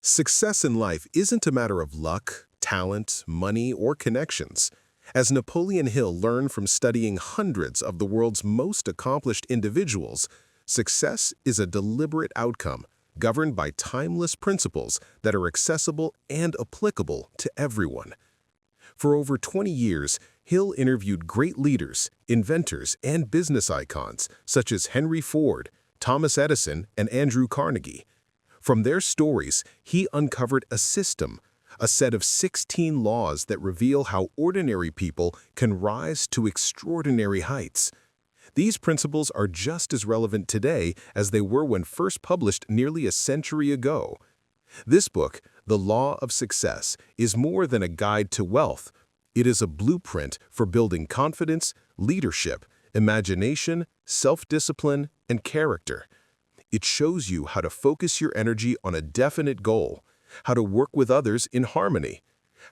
Success in life isn't a matter of luck, talent, money, or connections. As Napoleon Hill learned from studying hundreds of the world's most accomplished individuals, success is a deliberate outcome governed by timeless principles that are accessible and applicable to everyone. For over 20 years, Hill interviewed great leaders, inventors, and business icons such as Henry Ford, Thomas Edison, and Andrew Carnegie. From their stories, he uncovered a system, a set of 16 laws that reveal how ordinary people can rise to extraordinary heights. These principles are just as relevant today as they were when first published nearly a century ago. This book, The Law of Success, is more than a guide to wealth. It is a blueprint for building confidence, leadership, imagination, self-discipline, and character. It shows you how to focus your energy on a definite goal, how to work with others in harmony,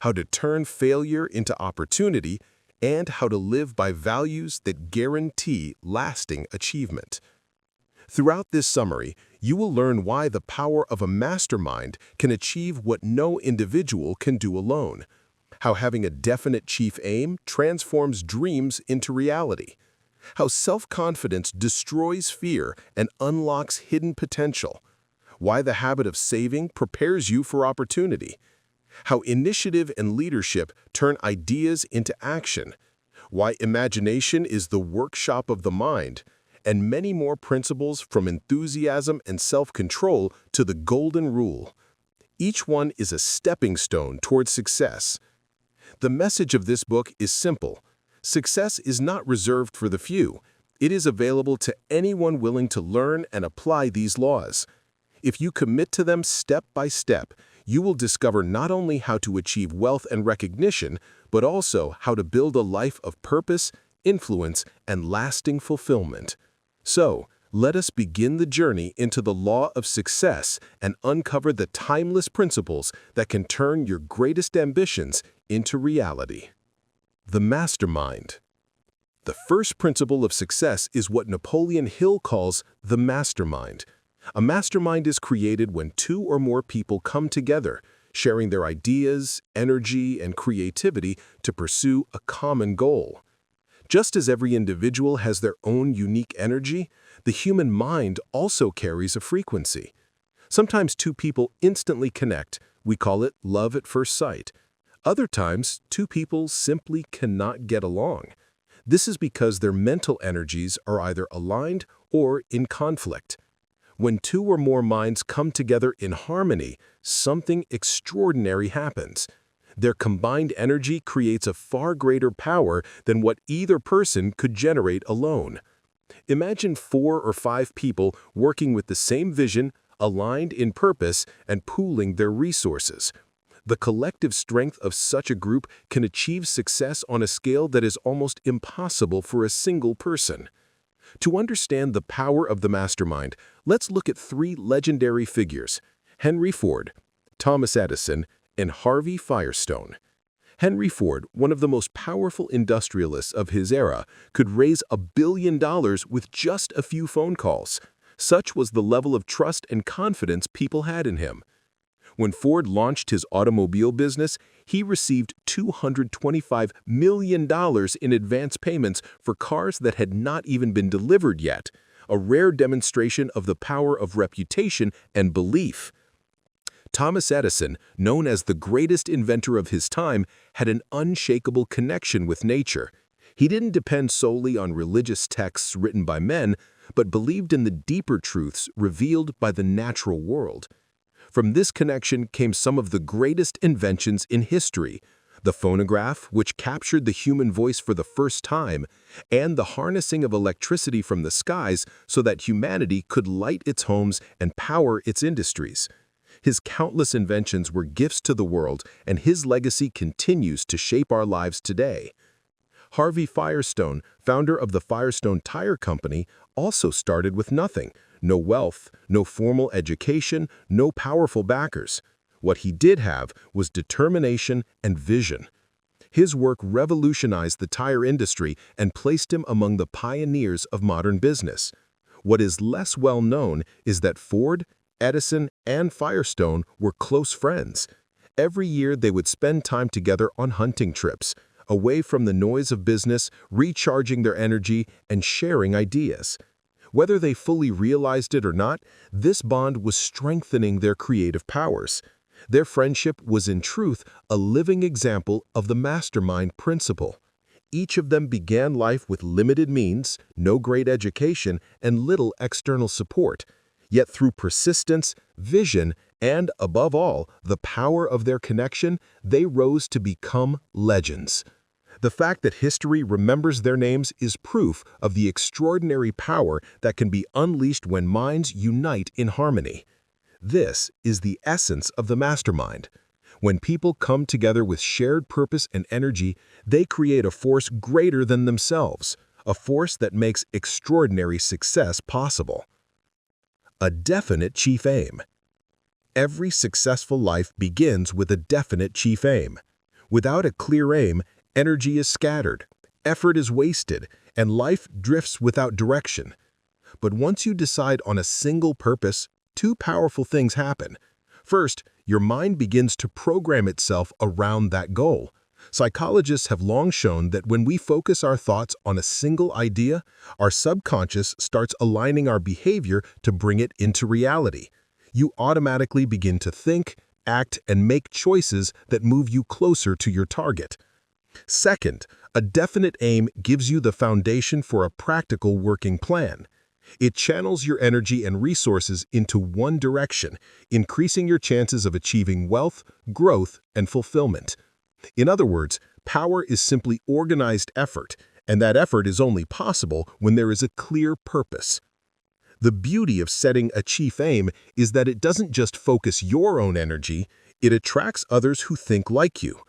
how to turn failure into opportunity, and how to live by values that guarantee lasting achievement. Throughout this summary, you will learn why the power of a mastermind can achieve what no individual can do alone, how having a definite chief aim transforms dreams into reality, how self-confidence destroys fear and unlocks hidden potential, why the habit of saving prepares you for opportunity, how initiative and leadership turn ideas into action, why imagination is the workshop of the mind, and many more principles from enthusiasm and self-control to the golden rule. Each one is a stepping stone towards success. The message of this book is simple. Success is not reserved for the few. It is available to anyone willing to learn and apply these laws. If you commit to them step by step, you will discover not only how to achieve wealth and recognition, but also how to build a life of purpose, influence, and lasting fulfillment. So, let us begin the journey into the law of success and uncover the timeless principles that can turn your greatest ambitions into reality. The mastermind. The first principle of success is what Napoleon Hill calls the mastermind. A mastermind is created when two or more people come together, sharing their ideas, energy, and creativity to pursue a common goal. Just as every individual has their own unique energy, the human mind also carries a frequency. Sometimes two people instantly connect. We call it love at first sight. Other times, two people simply cannot get along. This is because their mental energies are either aligned or in conflict. When two or more minds come together in harmony, something extraordinary happens. Their combined energy creates a far greater power than what either person could generate alone. Imagine 4 or 5 people working with the same vision, aligned in purpose, and pooling their resources. The collective strength of such a group can achieve success on a scale that is almost impossible for a single person. To understand the power of the mastermind, let's look at 3 legendary figures: Henry Ford, Thomas Edison, and Harvey Firestone. Henry Ford, one of the most powerful industrialists of his era, could raise $1 billion with just a few phone calls. Such was the level of trust and confidence people had in him. When Ford launched his automobile business, he received $225 million in advance payments for cars that had not even been delivered yet, a rare demonstration of the power of reputation and belief. Thomas Edison, known as the greatest inventor of his time, had an unshakable connection with nature. He didn't depend solely on religious texts written by men, but believed in the deeper truths revealed by the natural world. From this connection came some of the greatest inventions in history: the phonograph, which captured the human voice for the first time, and the harnessing of electricity from the skies so that humanity could light its homes and power its industries. His countless inventions were gifts to the world, and his legacy continues to shape our lives today. Harvey Firestone, founder of the Firestone Tire Company, also started with nothing: no wealth, no formal education, no powerful backers. What he did have was determination and vision. His work revolutionized the tire industry and placed him among the pioneers of modern business. What is less well known is that Ford, Edison and Firestone were close friends. Every year they would spend time together on hunting trips, away from the noise of business, recharging their energy and sharing ideas. Whether they fully realized it or not, this bond was strengthening their creative powers. Their friendship was in truth a living example of the mastermind principle. Each of them began life with limited means, no great education, and little external support. Yet through persistence, vision, and, above all, the power of their connection, they rose to become legends. The fact that history remembers their names is proof of the extraordinary power that can be unleashed when minds unite in harmony. This is the essence of the mastermind. When people come together with shared purpose and energy, they create a force greater than themselves, a force that makes extraordinary success possible. A definite chief aim. Every successful life begins with a definite chief aim. Without a clear aim, energy is scattered, effort is wasted, and life drifts without direction. But once you decide on a single purpose, two powerful things happen. First, your mind begins to program itself around that goal. Psychologists have long shown that when we focus our thoughts on a single idea, our subconscious starts aligning our behavior to bring it into reality. You automatically begin to think, act, and make choices that move you closer to your target. Second, a definite aim gives you the foundation for a practical working plan. It channels your energy and resources into one direction, increasing your chances of achieving wealth, growth, and fulfillment. In other words, power is simply organized effort, and that effort is only possible when there is a clear purpose. The beauty of setting a chief aim is that it doesn't just focus your own energy, it attracts others who think like you.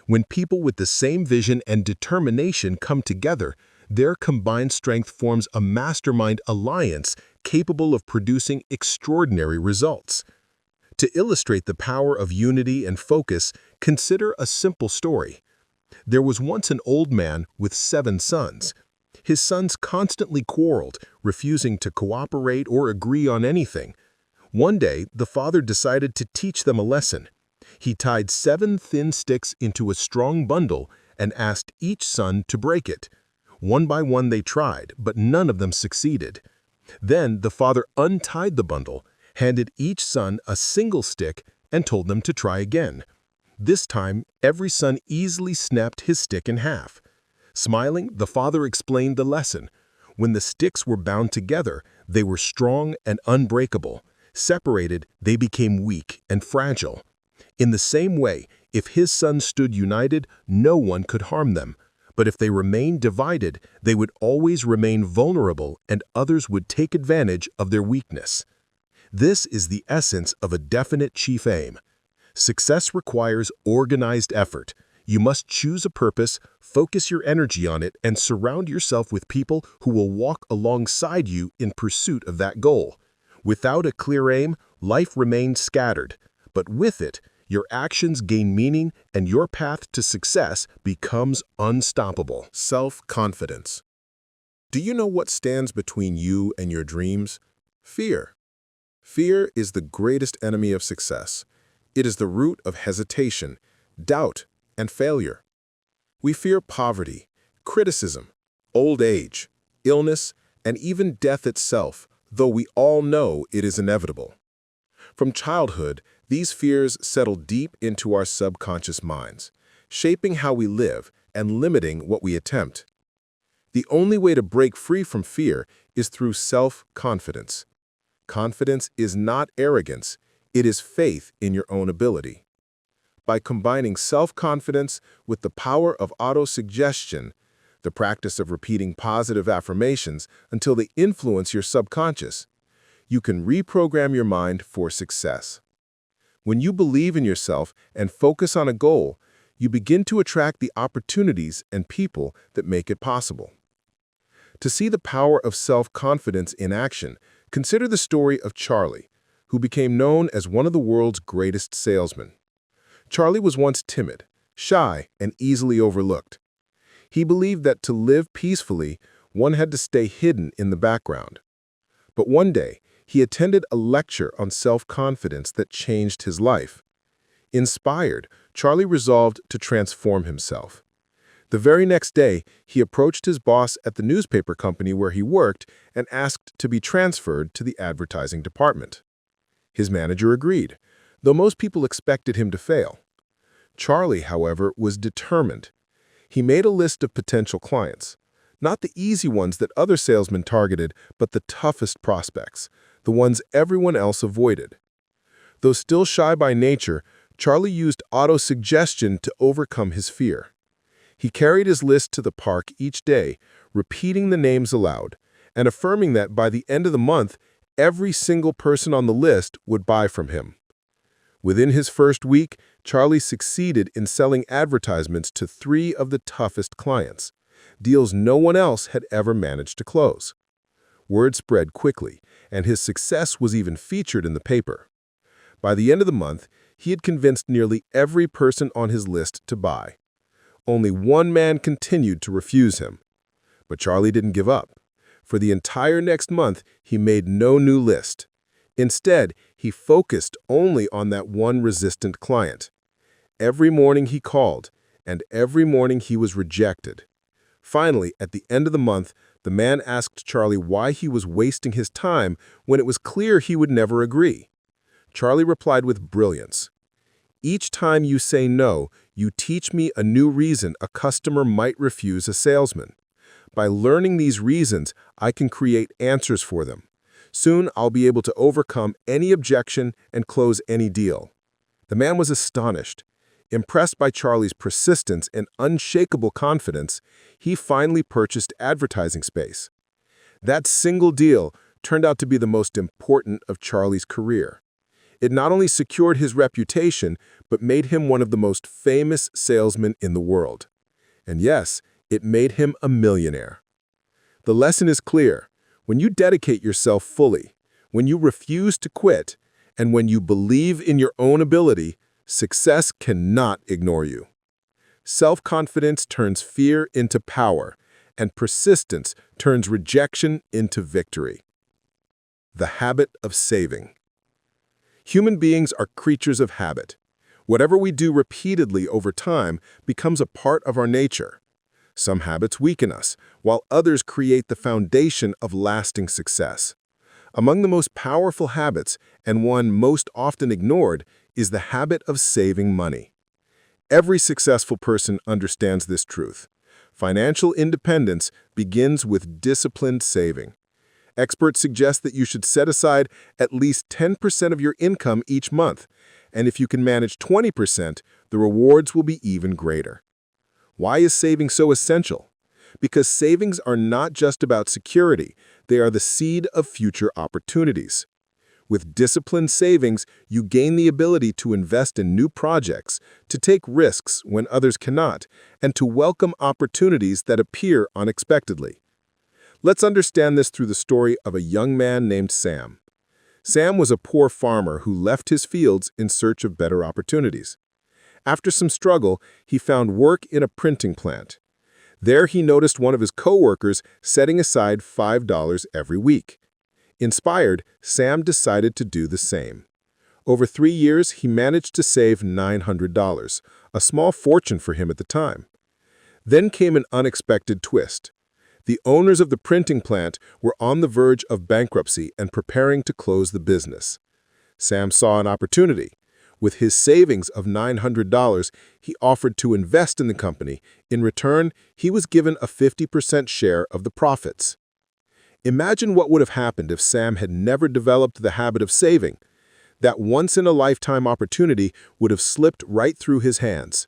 When people with the same vision and determination come together, their combined strength forms a mastermind alliance capable of producing extraordinary results. To illustrate the power of unity and focus, consider a simple story. There was once an old man with 7 sons. His sons constantly quarreled, refusing to cooperate or agree on anything. One day, the father decided to teach them a lesson. He tied 7 thin sticks into a strong bundle and asked each son to break it. One by one they tried, but none of them succeeded. Then the father untied the bundle, handed each son a single stick, and told them to try again. This time, every son easily snapped his stick in half. Smiling, the father explained the lesson. When the sticks were bound together, they were strong and unbreakable. Separated, they became weak and fragile. In the same way, if his sons stood united, no one could harm them. But if they remained divided, they would always remain vulnerable and others would take advantage of their weakness. This is the essence of a definite chief aim. Success requires organized effort. You must choose a purpose, focus your energy on it, and surround yourself with people who will walk alongside you in pursuit of that goal. Without a clear aim, life remains scattered. But with it, your actions gain meaning and your path to success becomes unstoppable. Self-confidence. Do you know what stands between you and your dreams? Fear. Fear is the greatest enemy of success. It is the root of hesitation, doubt, and failure. We fear poverty, criticism, old age, illness, and even death itself, though we all know it is inevitable. From childhood, these fears settle deep into our subconscious minds, shaping how we live and limiting what we attempt. The only way to break free from fear is through self-confidence. Confidence is not arrogance, it is faith in your own ability. By combining self-confidence with the power of autosuggestion, the practice of repeating positive affirmations until they influence your subconscious, you can reprogram your mind for success. When you believe in yourself and focus on a goal, you begin to attract the opportunities and people that make it possible. To see the power of self-confidence in action, consider the story of Charlie, who became known as one of the world's greatest salesmen. Charlie was once timid, shy, and easily overlooked. He believed that to live peacefully, one had to stay hidden in the background. But one day, he attended a lecture on self-confidence that changed his life. Inspired, Charlie resolved to transform himself. The very next day, he approached his boss at the newspaper company where he worked and asked to be transferred to the advertising department. His manager agreed, though most people expected him to fail. Charlie, however, was determined. He made a list of potential clients, not the easy ones that other salesmen targeted, but the toughest prospects, the ones everyone else avoided. Though still shy by nature, Charlie used auto-suggestion to overcome his fear. He carried his list to the park each day, repeating the names aloud, and affirming that by the end of the month, every single person on the list would buy from him. Within his first week, Charlie succeeded in selling advertisements to 3 of the toughest clients, deals no one else had ever managed to close. Word spread quickly, and his success was even featured in the paper. By the end of the month, he had convinced nearly every person on his list to buy. Only one man continued to refuse him. But Charlie didn't give up. For the entire next month, he made no new list. Instead, he focused only on that one resistant client. Every morning he called, and every morning he was rejected. Finally, at the end of the month, the man asked Charlie why he was wasting his time when it was clear he would never agree. Charlie replied with brilliance. "Each time you say no, you teach me a new reason a customer might refuse a salesman. By learning these reasons, I can create answers for them. Soon, I'll be able to overcome any objection and close any deal." The man was astonished. Impressed by Charlie's persistence and unshakable confidence, he finally purchased advertising space. That single deal turned out to be the most important of Charlie's career. It not only secured his reputation, but made him one of the most famous salesmen in the world. And yes, it made him a millionaire. The lesson is clear. When you dedicate yourself fully, when you refuse to quit, and when you believe in your own ability, success cannot ignore you. Self-confidence turns fear into power, and persistence turns rejection into victory. The habit of saving. Human beings are creatures of habit. Whatever we do repeatedly over time becomes a part of our nature. Some habits weaken us, while others create the foundation of lasting success. Among the most powerful habits, and one most often ignored, is the habit of saving money. Every successful person understands this truth. Financial independence begins with disciplined saving. Experts suggest that you should set aside at least 10% of your income each month, and if you can manage 20%, the rewards will be even greater. Why is saving so essential? Because savings are not just about security, they are the seed of future opportunities. With disciplined savings, you gain the ability to invest in new projects, to take risks when others cannot, and to welcome opportunities that appear unexpectedly. Let's understand this through the story of a young man named Sam. Sam was a poor farmer who left his fields in search of better opportunities. After some struggle, he found work in a printing plant. There he noticed one of his co-workers setting aside $5 every week. Inspired, Sam decided to do the same. Over 3 years, he managed to save $900, a small fortune for him at the time. Then came an unexpected twist. The owners of the printing plant were on the verge of bankruptcy and preparing to close the business. Sam saw an opportunity. With his savings of $900, he offered to invest in the company. In return, he was given a 50% share of the profits. Imagine what would have happened if Sam had never developed the habit of saving. That once-in-a-lifetime opportunity would have slipped right through his hands.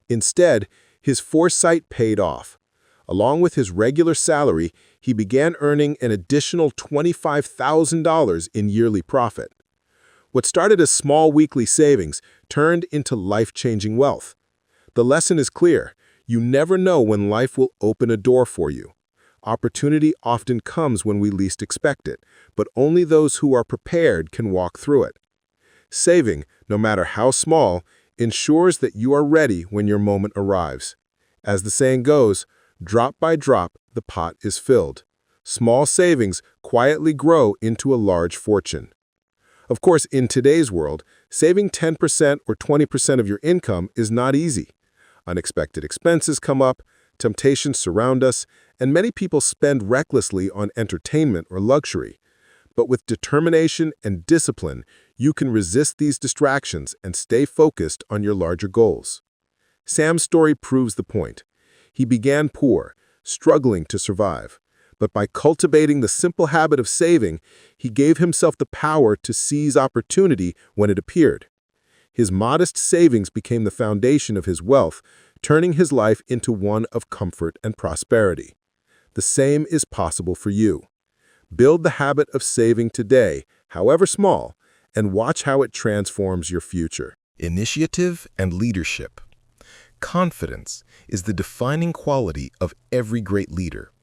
Instead, his foresight paid off. Along with his regular salary, he began earning an additional $25,000 in yearly profit. What started as small weekly savings turned into life-changing wealth. The lesson is clear. You never know when life will open a door for you. Opportunity often comes when we least expect it, but only those who are prepared can walk through it. Saving, no matter how small, ensures that you are ready when your moment arrives. As the saying goes, drop by drop, the pot is filled. Small savings quietly grow into a large fortune. Of course, in today's world, saving 10% or 20% of your income is not easy. Unexpected expenses come up, temptations surround us, and many people spend recklessly on entertainment or luxury. But with determination and discipline, you can resist these distractions and stay focused on your larger goals. Sam's story proves the point. He began poor, struggling to survive. But by cultivating the simple habit of saving, he gave himself the power to seize opportunity when it appeared. His modest savings became the foundation of his wealth, turning his life into one of comfort and prosperity. The same is possible for you. Build the habit of saving today, however small, and watch how it transforms your future. Initiative and leadership. Confidence is the defining quality of every great leader.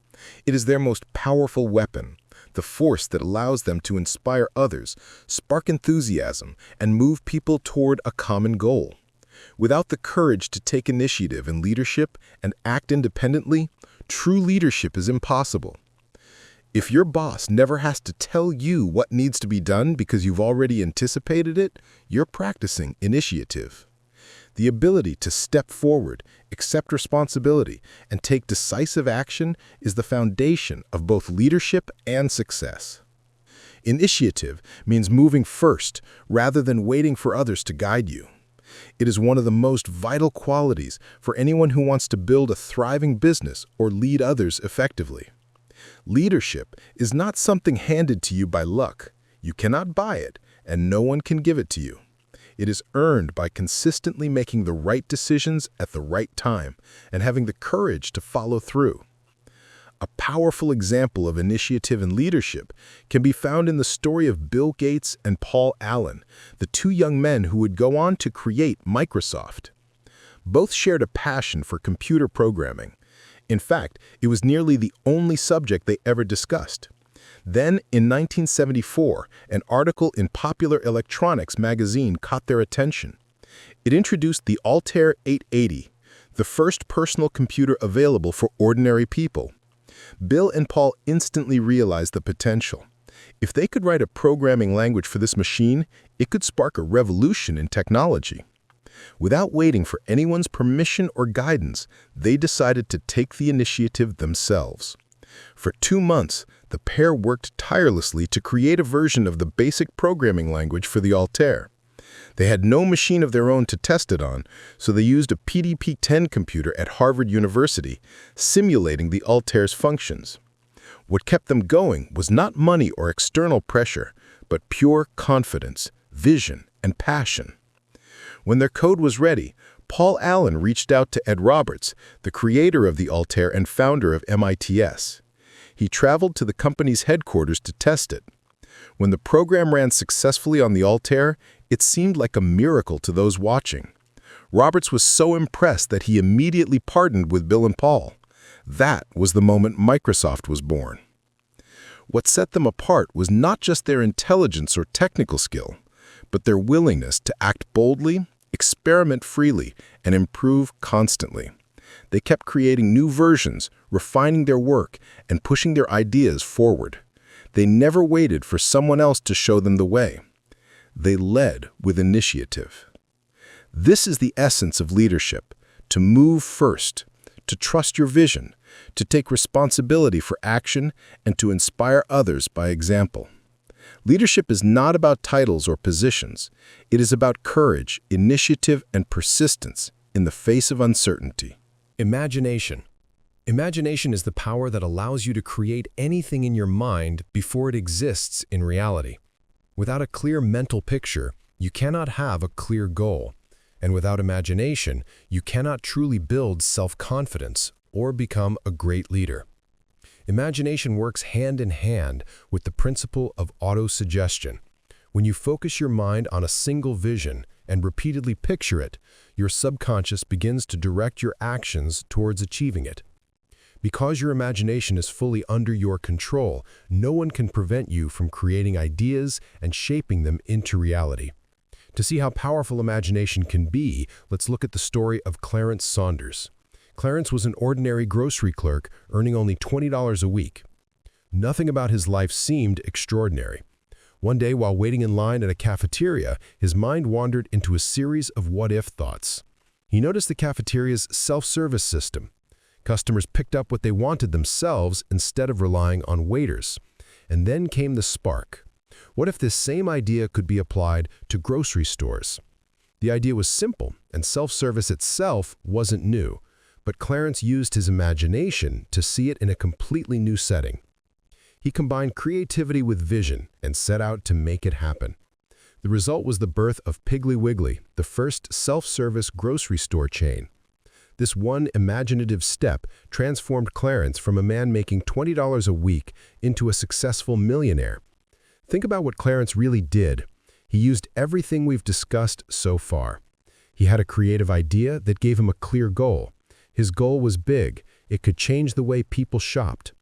It is their most powerful weapon, the force that allows them to inspire others, spark enthusiasm, and move people toward a common goal. Without the courage to take initiative in leadership and act independently, true leadership is impossible. If your boss never has to tell you what needs to be done because you've already anticipated it, you're practicing initiative. The ability to step forward, accept responsibility, and take decisive action is the foundation of both leadership and success. Initiative means moving first rather than waiting for others to guide you. It is one of the most vital qualities for anyone who wants to build a thriving business or lead others effectively. Leadership is not something handed to you by luck. You cannot buy it, and no one can give it to you. It is earned by consistently making the right decisions at the right time and having the courage to follow through. A powerful example of initiative and leadership can be found in the story of Bill Gates and Paul Allen, the two young men who would go on to create Microsoft. Both shared a passion for computer programming. In fact, it was nearly the only subject they ever discussed. Then, in 1974, an article in Popular Electronics magazine caught their attention. It introduced the Altair 880, the first personal computer available for ordinary people. Bill and Paul instantly realized the potential. If they could write a programming language for this machine, it could spark a revolution in technology. Without waiting for anyone's permission or guidance, they decided to take the initiative themselves. For 2 months, the pair worked tirelessly to create a version of the basic programming language for the Altair. They had no machine of their own to test it on, so they used a PDP-10 computer at Harvard University, simulating the Altair's functions. What kept them going was not money or external pressure, but pure confidence, vision, and passion. When their code was ready, Paul Allen reached out to Ed Roberts, the creator of the Altair and founder of MITS. He traveled to the company's headquarters to test it. When the program ran successfully on the Altair, it seemed like a miracle to those watching. Roberts was so impressed that he immediately partnered with Bill and Paul. That was the moment Microsoft was born. What set them apart was not just their intelligence or technical skill, but their willingness to act boldly, experiment freely, and improve constantly. They kept creating new versions, refining their work, and pushing their ideas forward. They never waited for someone else to show them the way. They led with initiative. This is the essence of leadership: to move first, to trust your vision, to take responsibility for action, and to inspire others by example. Leadership is not about titles or positions. It is about courage, initiative, and persistence in the face of uncertainty. Imagination. Imagination is the power that allows you to create anything in your mind before it exists in reality. Without a clear mental picture, you cannot have a clear goal. And without imagination, you cannot truly build self-confidence or become a great leader. Imagination works hand in hand with the principle of autosuggestion. When you focus your mind on a single vision and repeatedly picture it, your subconscious begins to direct your actions towards achieving it. Because your imagination is fully under your control, no one can prevent you from creating ideas and shaping them into reality. To see how powerful imagination can be, let's look at the story of Clarence Saunders. Clarence was an ordinary grocery clerk earning only $20 a week. Nothing about his life seemed extraordinary. One day, while waiting in line at a cafeteria, his mind wandered into a series of what-if thoughts. He noticed the cafeteria's self-service system. Customers picked up what they wanted themselves instead of relying on waiters. And then came the spark. What if this same idea could be applied to grocery stores? The idea was simple, and self-service itself wasn't new, but Clarence used his imagination to see it in a completely new setting. He combined creativity with vision and set out to make it happen. The result was the birth of Piggly Wiggly, the first self-service grocery store chain. This one imaginative step transformed Clarence from a man making $20 a week into a successful millionaire. Think about what Clarence really did. He used everything we've discussed so far. He had a creative idea that gave him a clear goal. His goal was big. It could change the way people shopped.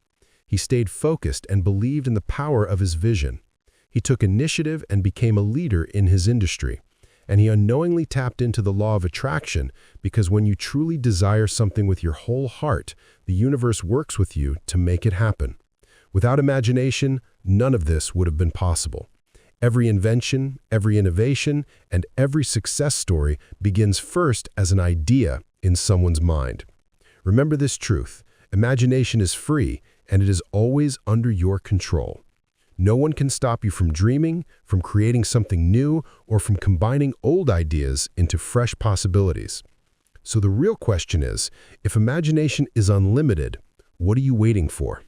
He stayed focused and believed in the power of his vision. He took initiative and became a leader in his industry. And he unknowingly tapped into the law of attraction, because when you truly desire something with your whole heart, the universe works with you to make it happen. Without imagination, none of this would have been possible. Every invention, every innovation, and every success story begins first as an idea in someone's mind. Remember this truth: imagination is free, and it is always under your control. No one can stop you from dreaming, from creating something new, or from combining old ideas into fresh possibilities. So the real question is, if imagination is unlimited, what are you waiting for?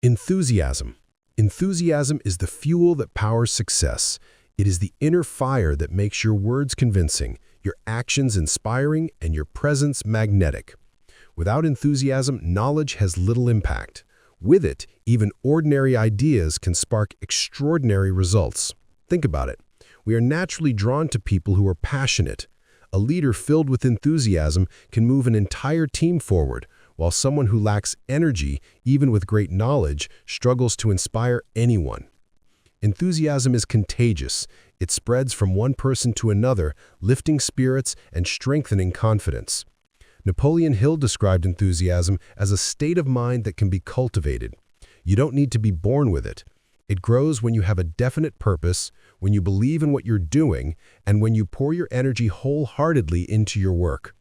Enthusiasm. Enthusiasm is the fuel that powers success. It is the inner fire that makes your words convincing, your actions inspiring, and your presence magnetic. Without enthusiasm, knowledge has little impact. With it, even ordinary ideas can spark extraordinary results. Think about it. We are naturally drawn to people who are passionate. A leader filled with enthusiasm can move an entire team forward, while someone who lacks energy, even with great knowledge, struggles to inspire anyone. Enthusiasm is contagious. It spreads from one person to another, lifting spirits and strengthening confidence. Napoleon Hill described enthusiasm as a state of mind that can be cultivated. You don't need to be born with it. It grows when you have a definite purpose, when you believe in what you're doing, and when you pour your energy wholeheartedly into your work.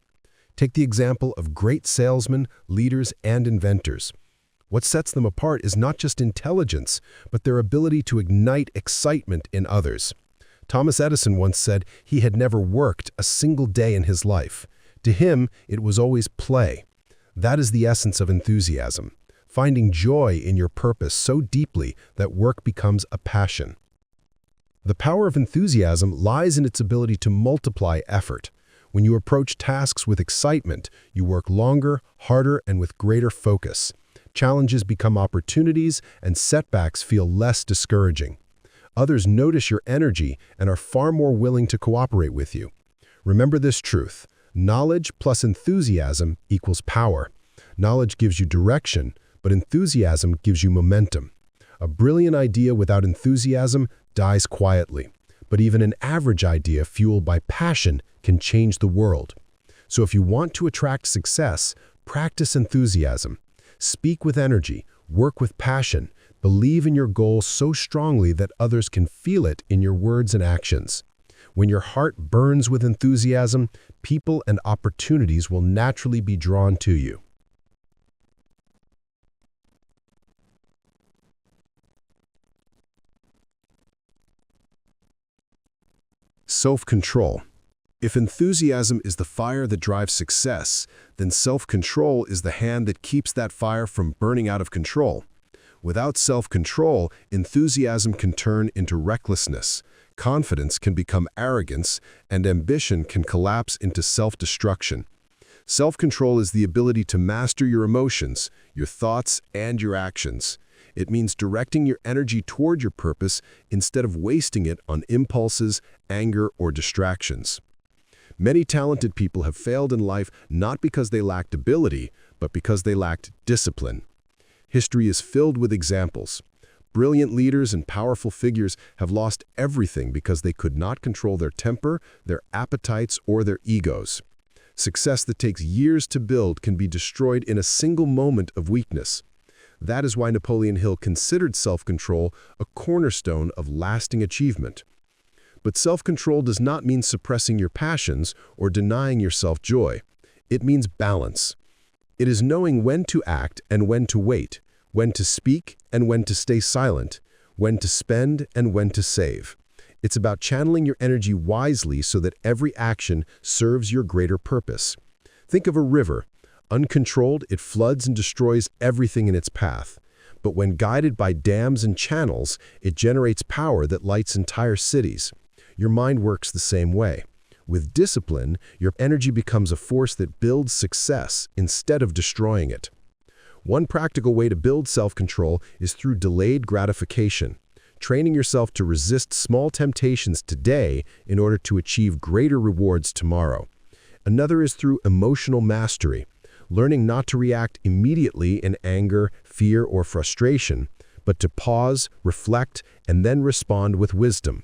Take the example of great salesmen, leaders, and inventors. What sets them apart is not just intelligence, but their ability to ignite excitement in others. Thomas Edison once said he had never worked a single day in his life. To him, it was always play. That is the essence of enthusiasm, finding joy in your purpose so deeply that work becomes a passion. The power of enthusiasm lies in its ability to multiply effort. When you approach tasks with excitement, you work longer, harder, and with greater focus. Challenges become opportunities, and setbacks feel less discouraging. Others notice your energy and are far more willing to cooperate with you. Remember this truth: knowledge plus enthusiasm equals power. Knowledge gives you direction, but enthusiasm gives you momentum. A brilliant idea without enthusiasm dies quietly. But even an average idea fueled by passion can change the world. So if you want to attract success, practice enthusiasm. Speak with energy, work with passion, believe in your goal so strongly that others can feel it in your words and actions. When your heart burns with enthusiasm, people and opportunities will naturally be drawn to you. Self-control. If enthusiasm is the fire that drives success, then self-control is the hand that keeps that fire from burning out of control. Without self-control, enthusiasm can turn into recklessness, confidence can become arrogance, and ambition can collapse into self-destruction. Self-control is the ability to master your emotions, your thoughts, and your actions. It means directing your energy toward your purpose instead of wasting it on impulses, anger, or distractions. Many talented people have failed in life not because they lacked ability, but because they lacked discipline. History is filled with examples. Brilliant leaders and powerful figures have lost everything because they could not control their temper, their appetites, or their egos. Success that takes years to build can be destroyed in a single moment of weakness. That is why Napoleon Hill considered self-control a cornerstone of lasting achievement. But self-control does not mean suppressing your passions or denying yourself joy. It means balance. It is knowing when to act and when to wait, when to speak and when to stay silent, when to spend and when to save. It's about channeling your energy wisely so that every action serves your greater purpose. Think of a river. Uncontrolled, it floods and destroys everything in its path. But when guided by dams and channels, it generates power that lights entire cities. Your mind works the same way. With discipline, your energy becomes a force that builds success instead of destroying it. One practical way to build self-control is through delayed gratification, training yourself to resist small temptations today in order to achieve greater rewards tomorrow. Another is through emotional mastery, learning not to react immediately in anger, fear, or frustration, but to pause, reflect, and then respond with wisdom.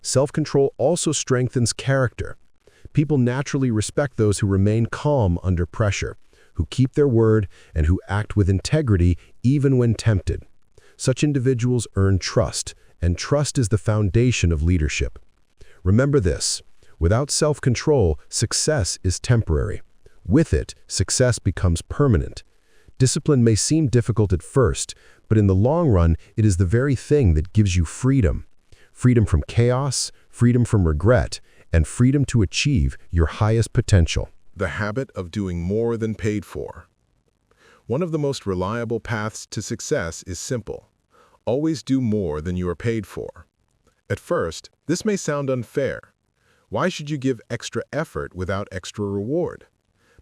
Self-control also strengthens character. People naturally respect those who remain calm under pressure, who keep their word, and who act with integrity even when tempted. Such individuals earn trust, and trust is the foundation of leadership. Remember this: without self-control, success is temporary. With it, success becomes permanent. Discipline may seem difficult at first, but in the long run, it is the very thing that gives you freedom. Freedom from chaos, freedom from regret, and freedom to achieve your highest potential. The habit of doing more than paid for. One of the most reliable paths to success is simple. Always do more than you are paid for. At first, this may sound unfair. Why should you give extra effort without extra reward?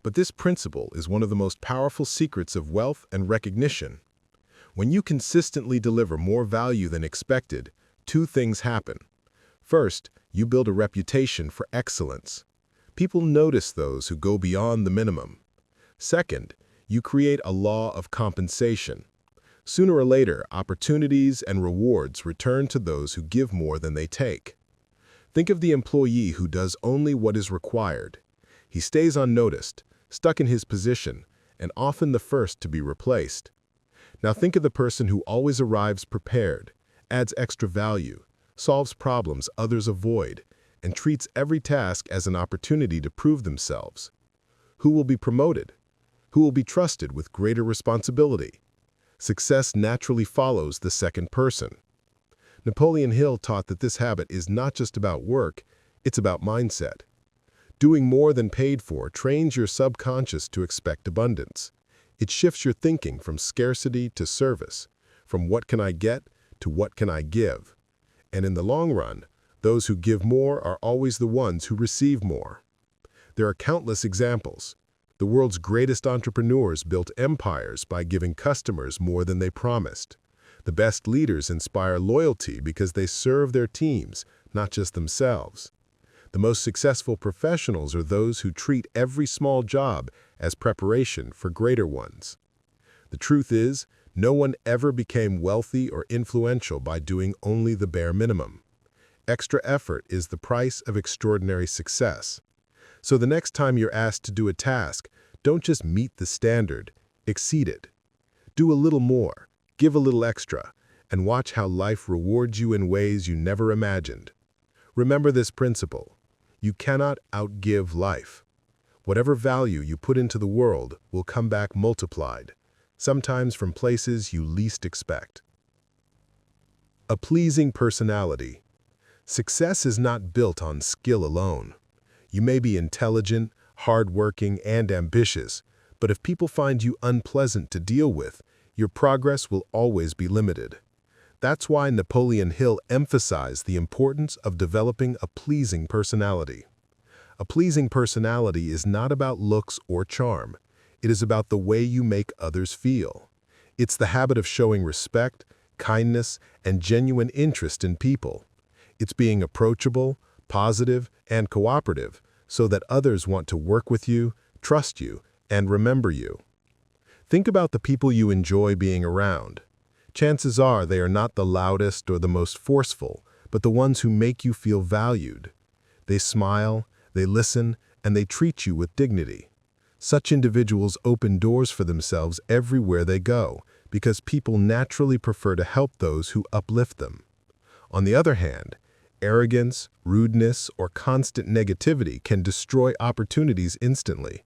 But this principle is one of the most powerful secrets of wealth and recognition. When you consistently deliver more value than expected, two things happen. First, you build a reputation for excellence. People notice those who go beyond the minimum. Second, you create a law of compensation. Sooner or later, opportunities and rewards return to those who give more than they take. Think of the employee who does only what is required. He stays unnoticed, stuck in his position, and often the first to be replaced. Now think of the person who always arrives prepared, adds extra value, solves problems others avoid, and treats every task as an opportunity to prove themselves. Who will be promoted? Who will be trusted with greater responsibility? Success naturally follows the second person. Napoleon Hill taught that this habit is not just about work, it's about mindset. Doing more than paid for trains your subconscious to expect abundance. It shifts your thinking from scarcity to service, from what can I get to what can I give. And in the long run, those who give more are always the ones who receive more. There are countless examples. The world's greatest entrepreneurs built empires by giving customers more than they promised. The best leaders inspire loyalty because they serve their teams, not just themselves. The most successful professionals are those who treat every small job as preparation for greater ones. The truth is, no one ever became wealthy or influential by doing only the bare minimum. Extra effort is the price of extraordinary success. So the next time you're asked to do a task, don't just meet the standard, exceed it. Do a little more, give a little extra, and watch how life rewards you in ways you never imagined. Remember this principle: you cannot outgive life. Whatever value you put into the world will come back multiplied, sometimes from places you least expect. A pleasing personality. Success is not built on skill alone. You may be intelligent, hardworking, and ambitious, but if people find you unpleasant to deal with, your progress will always be limited. That's why Napoleon Hill emphasized the importance of developing a pleasing personality. A pleasing personality is not about looks or charm. It is about the way you make others feel. It's the habit of showing respect, kindness, and genuine interest in people. It's being approachable, positive, and cooperative so that others want to work with you, trust you, and remember you. Think about the people you enjoy being around. Chances are they are not the loudest or the most forceful, but the ones who make you feel valued. They smile, they listen, and they treat you with dignity. Such individuals open doors for themselves everywhere they go, because people naturally prefer to help those who uplift them. On the other hand, arrogance, rudeness, or constant negativity can destroy opportunities instantly.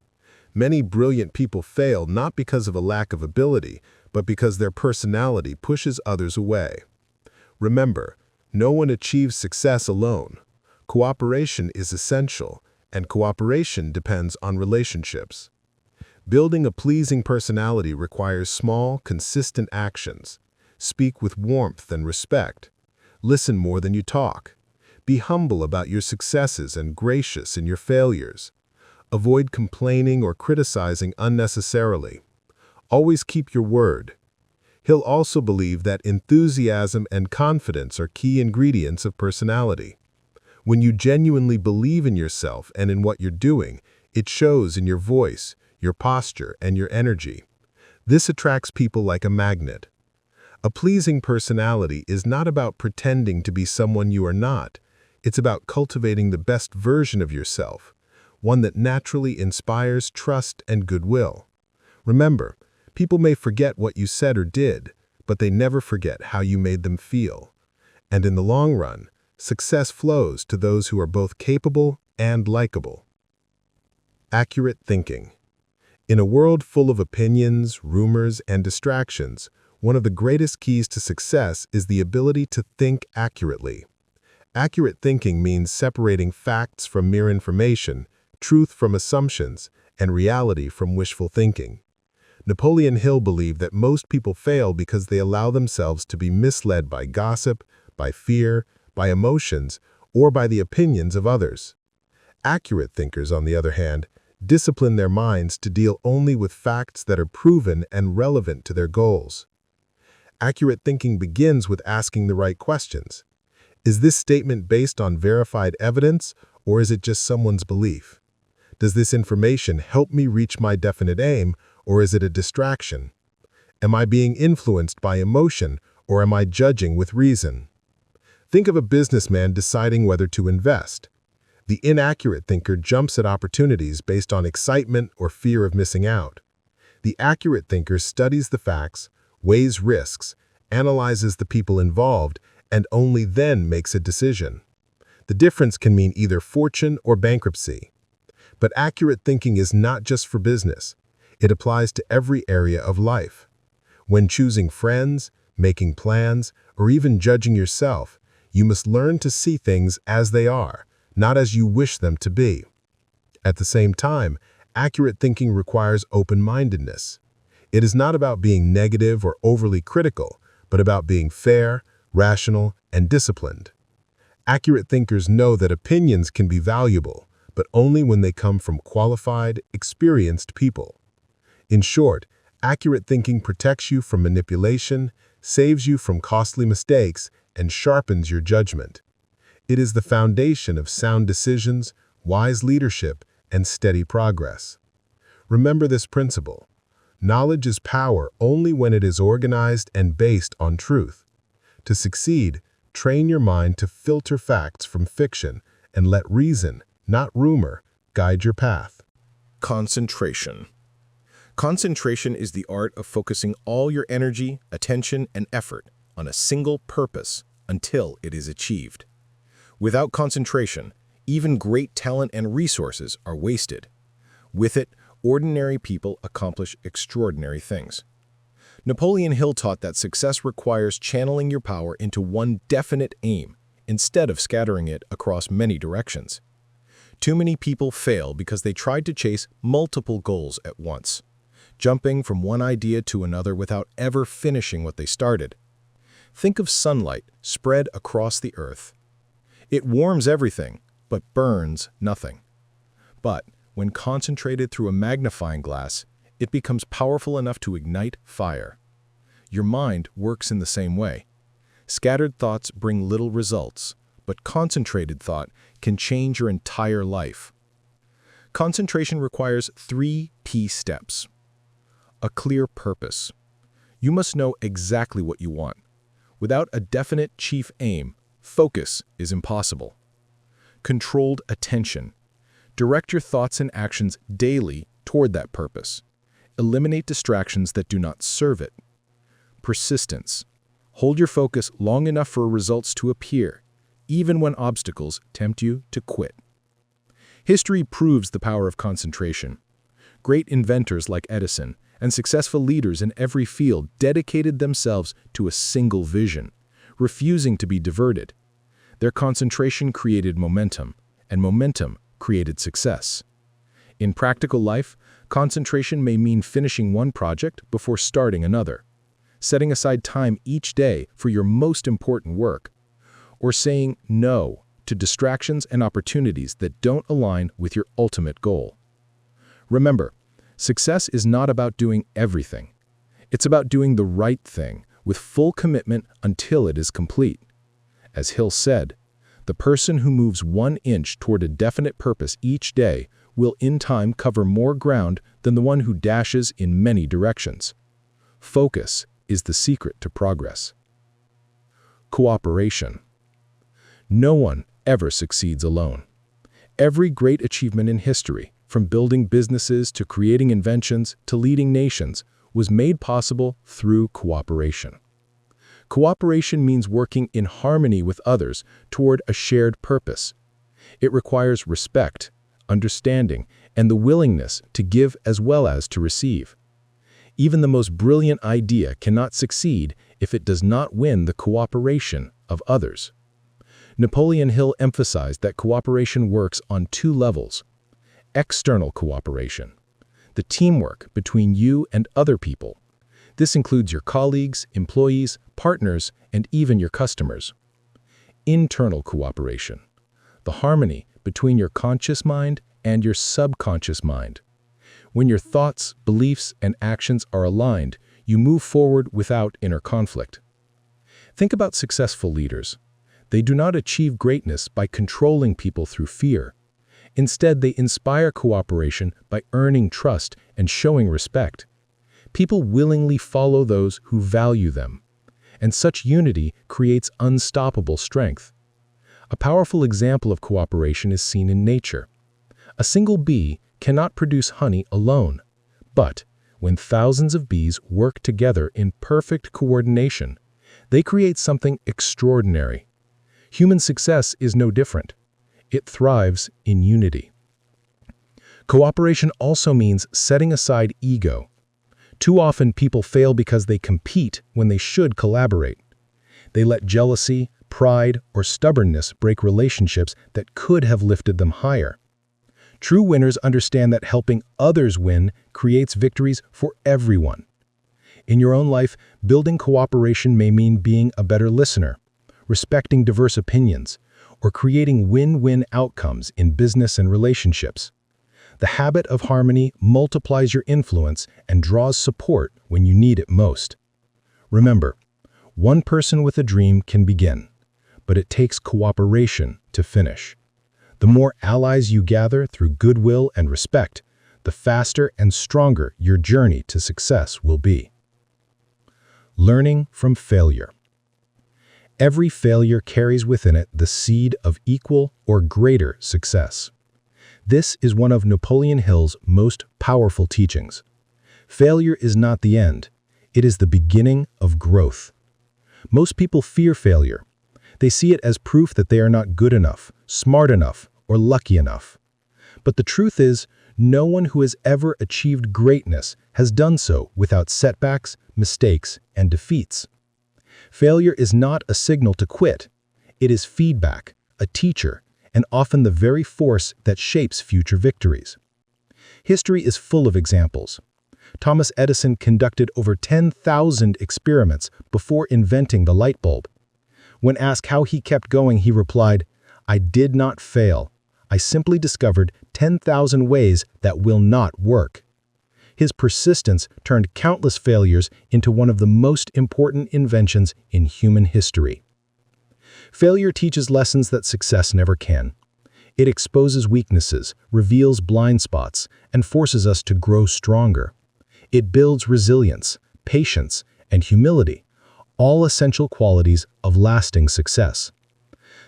Many brilliant people fail not because of a lack of ability, but because their personality pushes others away. Remember, no one achieves success alone. Cooperation is essential, and cooperation depends on relationships. Building a pleasing personality requires small, consistent actions. Speak with warmth and respect. Listen more than you talk. Be humble about your successes and gracious in your failures. Avoid complaining or criticizing unnecessarily. Always keep your word. Hill also believed that enthusiasm and confidence are key ingredients of personality. When you genuinely believe in yourself and in what you're doing, it shows in your voice, your posture, and your energy. This attracts people like a magnet. A pleasing personality is not about pretending to be someone you are not. It's about cultivating the best version of yourself, one that naturally inspires trust and goodwill. Remember, people may forget what you said or did, but they never forget how you made them feel. And in the long run, success flows to those who are both capable and likable. Accurate thinking. In a world full of opinions, rumors, and distractions, one of the greatest keys to success is the ability to think accurately. Accurate thinking means separating facts from mere information, truth from assumptions, and reality from wishful thinking. Napoleon Hill believed that most people fail because they allow themselves to be misled by gossip, by fear, by emotions, or by the opinions of others. Accurate thinkers, on the other hand, discipline their minds to deal only with facts that are proven and relevant to their goals. Accurate thinking begins with asking the right questions. Is this statement based on verified evidence, or is it just someone's belief? Does this information help me reach my definite aim, or is it a distraction? Am I being influenced by emotion, or am I judging with reason? Think of a businessman deciding whether to invest. The inaccurate thinker jumps at opportunities based on excitement or fear of missing out. The accurate thinker studies the facts, weighs risks, analyzes the people involved, and only then makes a decision. The difference can mean either fortune or bankruptcy. But accurate thinking is not just for business. It applies to every area of life. When choosing friends, making plans, or even judging yourself, you must learn to see things as they are, not as you wish them to be. At the same time, accurate thinking requires open-mindedness. It is not about being negative or overly critical, but about being fair, rational, and disciplined. Accurate thinkers know that opinions can be valuable, but only when they come from qualified, experienced people. In short, accurate thinking protects you from manipulation, saves you from costly mistakes, and sharpens your judgment. It is the foundation of sound decisions, wise leadership, and steady progress. Remember this principle. Knowledge is power only when it is organized and based on truth. To succeed, train your mind to filter facts from fiction and let reason, not rumor, guide your path. Concentration. Concentration is the art of focusing all your energy, attention, and effort on a single purpose until it is achieved. Without concentration, even great talent and resources are wasted. With it, ordinary people accomplish extraordinary things. Napoleon Hill taught that success requires channeling your power into one definite aim instead of scattering it across many directions. Too many people fail because they tried to chase multiple goals at once, jumping from one idea to another without ever finishing what they started. Think of sunlight spread across the earth. It warms everything, but burns nothing. But when concentrated through a magnifying glass, it becomes powerful enough to ignite fire. Your mind works in the same way. Scattered thoughts bring little results, but concentrated thought can change your entire life. Concentration requires 3 key steps. A clear purpose. You must know exactly what you want. Without a definite chief aim, focus is impossible. Controlled attention. Direct your thoughts and actions daily toward that purpose. Eliminate distractions that do not serve it. Persistence. Hold your focus long enough for results to appear, even when obstacles tempt you to quit. History proves the power of concentration. Great inventors like Edison and successful leaders in every field dedicated themselves to a single vision, refusing to be diverted. Their concentration created momentum, and momentum created success. In practical life, concentration may mean finishing one project before starting another, setting aside time each day for your most important work, or saying no to distractions and opportunities that don't align with your ultimate goal. Remember, success is not about doing everything. It's about doing the right thing with full commitment until it is complete. As Hill said, the person who moves 1 inch toward a definite purpose each day will in time cover more ground than the one who dashes in many directions. Focus is the secret to progress. Cooperation. No one ever succeeds alone. Every great achievement in history, from building businesses to creating inventions to leading nations, was made possible through cooperation. Cooperation means working in harmony with others toward a shared purpose. It requires respect, understanding, and the willingness to give as well as to receive. Even the most brilliant idea cannot succeed if it does not win the cooperation of others. Napoleon Hill emphasized that cooperation works on 2 levels. External cooperation, the teamwork between you and other people. This includes your colleagues, employees, partners, and even your customers. Internal cooperation, the harmony between your conscious mind and your subconscious mind. When your thoughts, beliefs, and actions are aligned, you move forward without inner conflict. Think about successful leaders. They do not achieve greatness by controlling people through fear. Instead, they inspire cooperation by earning trust and showing respect. People willingly follow those who value them, and such unity creates unstoppable strength. A powerful example of cooperation is seen in nature. A single bee cannot produce honey alone, but when thousands of bees work together in perfect coordination, they create something extraordinary. Human success is no different. It thrives in unity. Cooperation also means setting aside ego. Too often people fail because they compete when they should collaborate. They let jealousy, pride, or stubbornness break relationships that could have lifted them higher. True winners understand that helping others win creates victories for everyone. In your own life, building cooperation may mean being a better listener, respecting diverse opinions, or creating win-win outcomes in business and relationships. The habit of harmony multiplies your influence and draws support when you need it most. Remember, one person with a dream can begin, but it takes cooperation to finish. The more allies you gather through goodwill and respect, the faster and stronger your journey to success will be. Learning from failure. Every failure carries within it the seed of equal or greater success. This is one of Napoleon Hill's most powerful teachings. Failure is not the end. It is the beginning of growth. Most people fear failure. They see it as proof that they are not good enough, smart enough, or lucky enough. But the truth is, no one who has ever achieved greatness has done so without setbacks, mistakes, and defeats. Failure is not a signal to quit. It is feedback, a teacher, and often the very force that shapes future victories. History is full of examples. Thomas Edison conducted over 10,000 experiments before inventing the light bulb. When asked how he kept going, he replied, "I did not fail. I simply discovered 10,000 ways that will not work." His persistence turned countless failures into one of the most important inventions in human history. Failure teaches lessons that success never can. It exposes weaknesses, reveals blind spots, and forces us to grow stronger. It builds resilience, patience, and humility, all essential qualities of lasting success.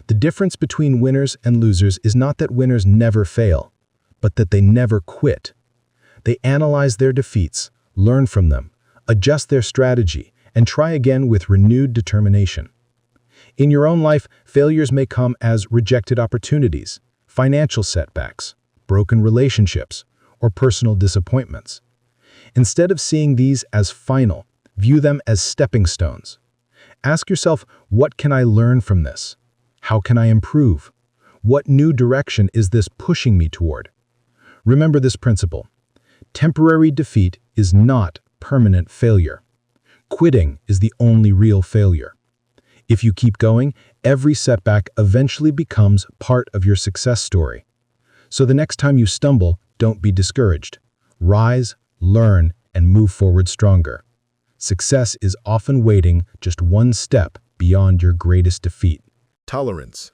The difference between winners and losers is not that winners never fail. but that they never quit. They analyze their defeats, learn from them, adjust their strategy, and try again with renewed determination. In your own life, failures may come as rejected opportunities, financial setbacks, broken relationships, or personal disappointments. Instead of seeing these as final, view them as stepping stones. Ask yourself, what can I learn from this? How can I improve? What new direction is this pushing me toward? Remember this principle. Temporary defeat is not permanent failure. Quitting is the only real failure. If you keep going, every setback eventually becomes part of your success story. So the next time you stumble, don't be discouraged. Rise, learn, and move forward stronger. Success is often waiting just one step beyond your greatest defeat. Tolerance.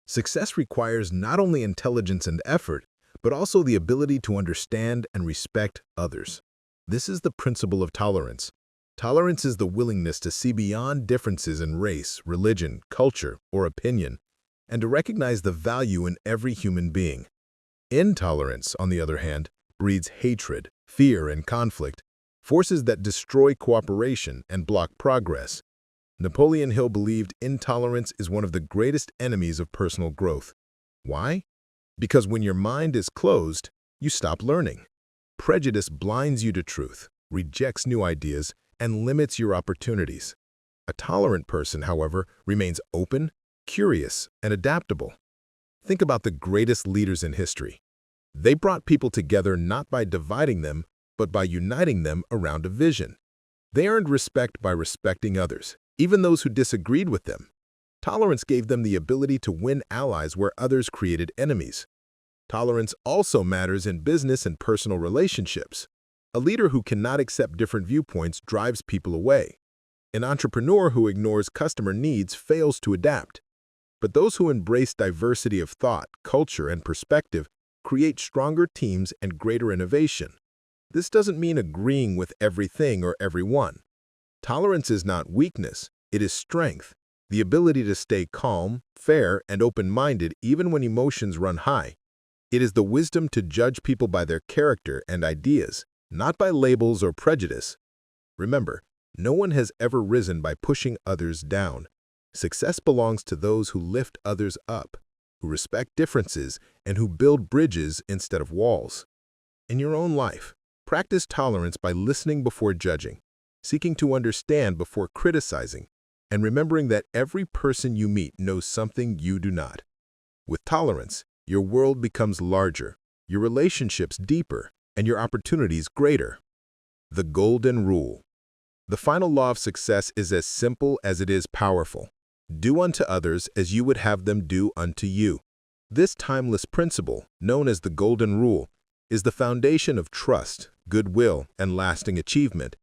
Success requires not only intelligence and effort, but also the ability to understand and respect others. This is the principle of tolerance. Tolerance is the willingness to see beyond differences in race, religion, culture, or opinion, and to recognize the value in every human being. Intolerance, on the other hand, breeds hatred, fear, and conflict, forces that destroy cooperation and block progress. Napoleon Hill believed intolerance is one of the greatest enemies of personal growth. Why? Because when your mind is closed, you stop learning. Prejudice blinds you to truth, rejects new ideas, and limits your opportunities. A tolerant person, however, remains open, curious, and adaptable. Think about the greatest leaders in history. They brought people together not by dividing them, but by uniting them around a vision. They earned respect by respecting others, even those who disagreed with them. Tolerance gave them the ability to win allies where others created enemies. Tolerance also matters in business and personal relationships. A leader who cannot accept different viewpoints drives people away. An entrepreneur who ignores customer needs fails to adapt. But those who embrace diversity of thought, culture, and perspective create stronger teams and greater innovation. This doesn't mean agreeing with everything or everyone. Tolerance is not weakness, it is strength, the ability to stay calm, fair, and open-minded even when emotions run high. It is the wisdom to judge people by their character and ideas, not by labels or prejudice. Remember, no one has ever risen by pushing others down. Success belongs to those who lift others up, who respect differences, and who build bridges instead of walls. In your own life, practice tolerance by listening before judging, seeking to understand before criticizing, and remembering that every person you meet knows something you do not. With tolerance, your world becomes larger, your relationships deeper, and your opportunities greater. The Golden Rule. The final law of success is as simple as it is powerful. Do unto others as you would have them do unto you. This timeless principle, known as the Golden Rule, is the foundation of trust, goodwill, and lasting achievement.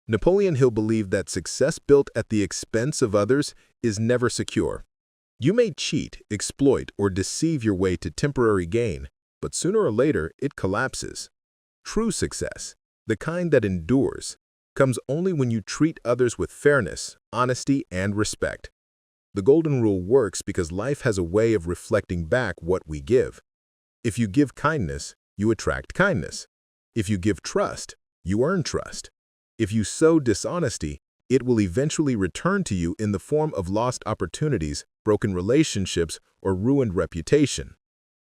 Napoleon Hill believed that success built at the expense of others is never secure. You may cheat, exploit, or deceive your way to temporary gain, but sooner or later it collapses. True success, the kind that endures, comes only when you treat others with fairness, honesty, and respect. The Golden Rule works because life has a way of reflecting back what we give. If you give kindness, you attract kindness. If you give trust, you earn trust. If you sow dishonesty, it will eventually return to you in the form of lost opportunities, broken relationships, or ruined reputation.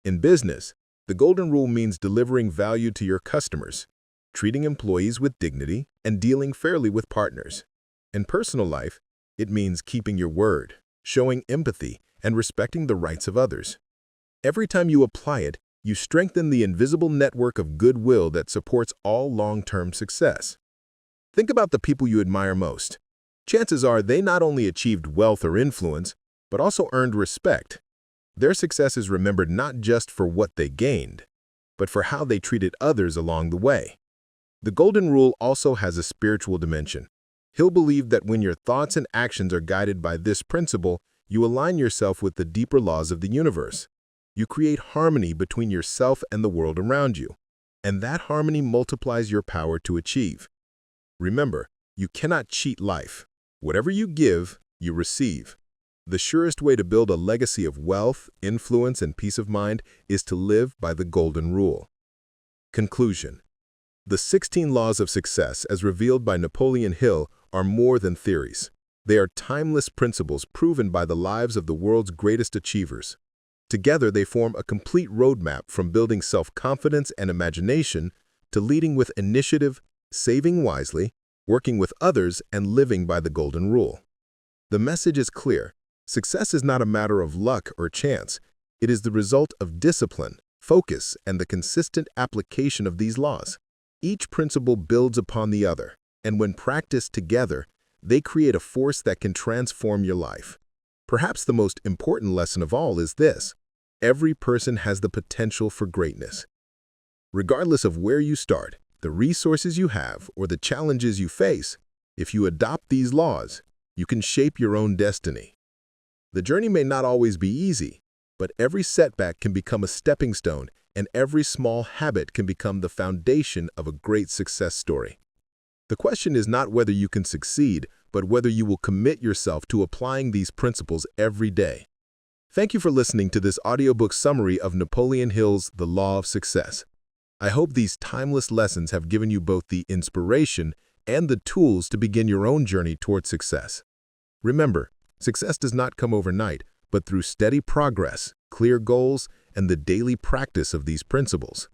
In business, the Golden Rule means delivering value to your customers, treating employees with dignity, and dealing fairly with partners. In personal life, it means keeping your word, showing empathy, and respecting the rights of others. Every time you apply it, you strengthen the invisible network of goodwill that supports all long-term success. Think about the people you admire most. Chances are they not only achieved wealth or influence, but also earned respect. Their success is remembered not just for what they gained, but for how they treated others along the way. The Golden Rule also has a spiritual dimension. Hill believed that when your thoughts and actions are guided by this principle, you align yourself with the deeper laws of the universe. You create harmony between yourself and the world around you, and that harmony multiplies your power to achieve. Remember, you cannot cheat life. Whatever you give, you receive. The surest way to build a legacy of wealth, influence, and peace of mind is to live by the Golden Rule. Conclusion. The 16 laws of success, as revealed by Napoleon Hill, are more than theories. They are timeless principles proven by the lives of the world's greatest achievers. Together, they form a complete roadmap from building self-confidence and imagination to leading with initiative, saving wisely, working with others, and living by the Golden Rule. The message is clear. Success is not a matter of luck or chance. It is the result of discipline, focus, and the consistent application of these laws. Each principle builds upon the other, and when practiced together, they create a force that can transform your life. Perhaps the most important lesson of all is this: every person has the potential for greatness. Regardless of where you start, the resources you have, or the challenges you face, if you adopt these laws, you can shape your own destiny. The journey may not always be easy, but every setback can become a stepping stone, and every small habit can become the foundation of a great success story. The question is not whether you can succeed, but whether you will commit yourself to applying these principles every day. Thank you for listening to this audiobook summary of Napoleon Hill's The Law of Success. I hope these timeless lessons have given you both the inspiration and the tools to begin your own journey toward success. Remember, success does not come overnight, but through steady progress, clear goals, and the daily practice of these principles.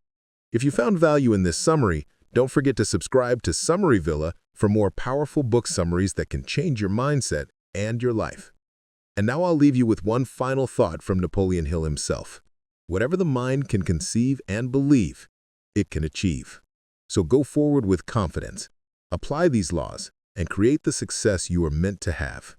If you found value in this summary, don't forget to subscribe to Summary Villa for more powerful book summaries that can change your mindset and your life. And now I'll leave you with one final thought from Napoleon Hill himself. Whatever the mind can conceive and believe, it can achieve. So go forward with confidence, apply these laws, and create the success you are meant to have.